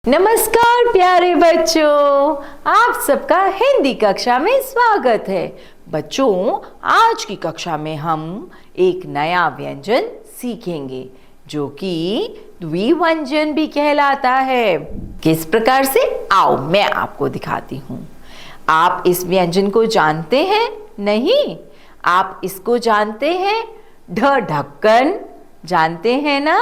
नमस्कार प्यारे बच्चों, आप सबका हिंदी कक्षा में स्वागत है। बच्चों, आज की कक्षा में हम एक नया व्यंजन सीखेंगे जो कि द्विवंजन भी कहलाता है। किस प्रकार से? आओ मैं आपको दिखाती हूँ। आप इस व्यंजन को जानते हैं? नहीं, आप इसको जानते हैं? ढक्कन जानते हैं ना?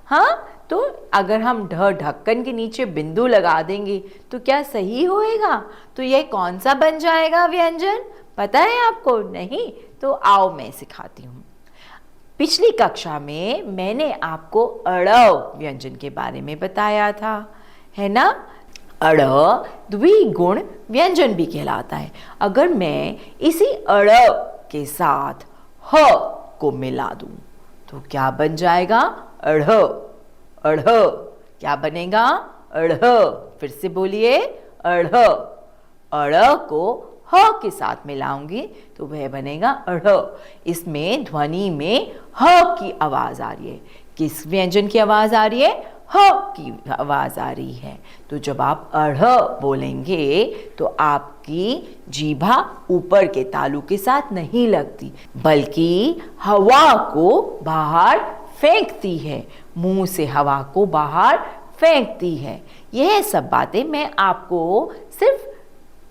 हाँ, तो अगर हम ढक्कन के नीचे बिंदु लगा देंगे तो क्या सही होएगा? तो यह कौन सा बन जाएगा व्यंजन? पता है आपको? नहीं, तो आओ मैं सिखाती हूँ। पिछली कक्षा में मैंने आपको अड़ व्यंजन के बारे में बताया था, है ना? अड़ द्विगुण व्यंजन भी कहलाता है। अगर मैं इसी अड़ के साथ ह को मिला दूं तो क्या बन जाएगा? अढ़। अढ़ क्या बनेगा? अढ़। फिर से बोलिए, अढ़। अढ़ को ह के साथ मिलाऊंगी तो वह बनेगा अढ़। इसमें ध्वनि में ह की आवाज आ रही है। किस व्यंजन की आवाज आ रही है? ह की आवाज आ रही है। तो जब आप अढ़ बोलेंगे तो आपकी जीभा ऊपर के तालु के साथ नहीं लगती, बल्कि हवा को बाहर फेंकती है, मुंह से हवा को बाहर फेंकती है। यह सब बातें मैं आपको सिर्फ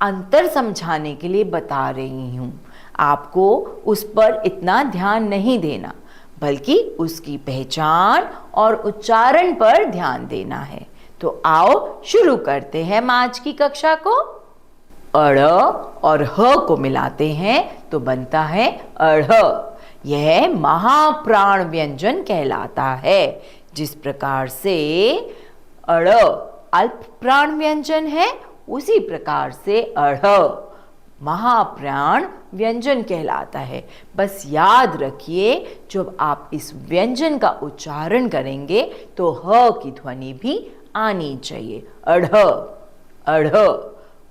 अंतर समझाने के लिए बता रही हूँ। आपको उस पर इतना ध्यान नहीं देना, बल्कि उसकी पहचान और उच्चारण पर ध्यान देना है। तो आओ शुरू करते हैं आज की कक्षा को। अड़ और ह को मिलाते हैं तो बनता है अढ़। यह महाप्राण व्यंजन कहलाता है। जिस प्रकार से अड़ अल्प प्राण व्यंजन है, उसी प्रकार से अढ़ महाप्राण व्यंजन कहलाता है। बस याद रखिए, जब आप इस व्यंजन का उच्चारण करेंगे तो ह की ध्वनि भी आनी चाहिए। अढ़, अढ़।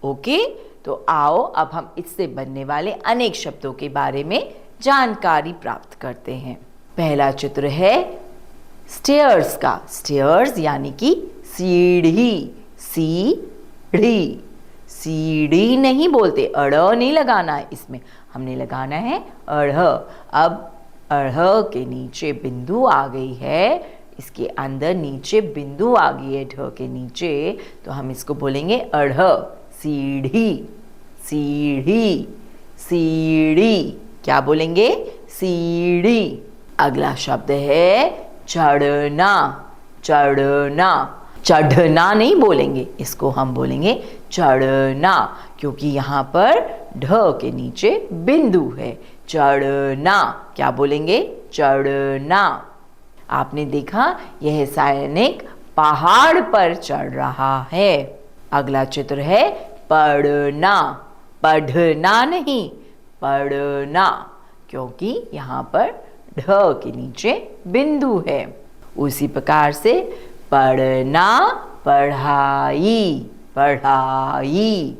ओके, तो आओ अब हम इससे बनने वाले अनेक शब्दों के बारे में जानकारी प्राप्त करते हैं। पहला चित्र है स्टेयर्स का। स्टेयर्स यानी कि सीढ़ी। सीढ़ी, सीढ़ी नहीं बोलते, अड़ नहीं लगाना है इसमें, हमने लगाना है अढ़। अब अढ़ के नीचे बिंदु आ गई है, इसके अंदर नीचे बिंदु आ गई है ढ के नीचे, तो हम इसको बोलेंगे अढ़। सीढ़ी, सीढ़ी, सीढ़ी। क्या बोलेंगे? सीढ़ी। अगला शब्द है चढ़ना। चढ़ना, चढ़ना नहीं बोलेंगे, इसको हम बोलेंगे चढ़ना, क्योंकि यहाँ पर ढ के नीचे बिंदु है। चढ़ना, क्या बोलेंगे? चढ़ना। आपने देखा, यह सैनिक पहाड़ पर चढ़ रहा है। अगला चित्र है पढ़ना। पढ़ना नहीं, पढ़ना, क्योंकि यहाँ पर ढ के नीचे बिंदु है। उसी प्रकार से पढ़ना, पढ़ाई, पढ़ाई,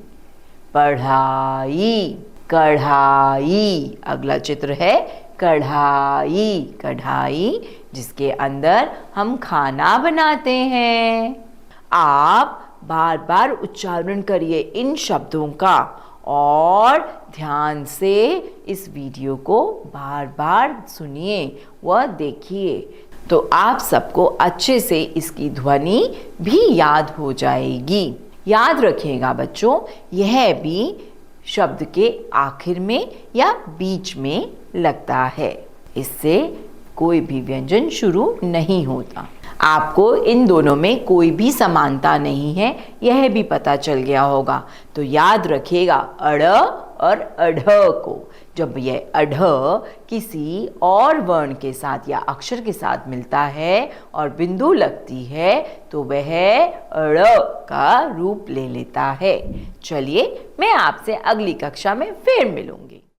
पढ़ाई, कढ़ाई। अगला चित्र है कढ़ाई। कढ़ाई, जिसके अंदर हम खाना बनाते हैं। आप बार बार उच्चारण करिए इन शब्दों का और ध्यान से इस वीडियो को बार बार सुनिए व देखिए, तो आप सबको अच्छे से इसकी ध्वनि भी याद हो जाएगी। याद रखिएगा बच्चों, यह भी शब्द के आखिर में या बीच में लगता है। इससे कोई भी व्यंजन शुरू नहीं होता। आपको इन दोनों में कोई भी समानता नहीं है, यह भी पता चल गया होगा। तो याद रखिएगा अड़ और अढ़ को। जब यह अढ़ किसी और वर्ण के साथ या अक्षर के साथ मिलता है और बिंदु लगती है तो वह अड़ का रूप ले लेता है। चलिए, मैं आपसे अगली कक्षा में फिर मिलूंगी।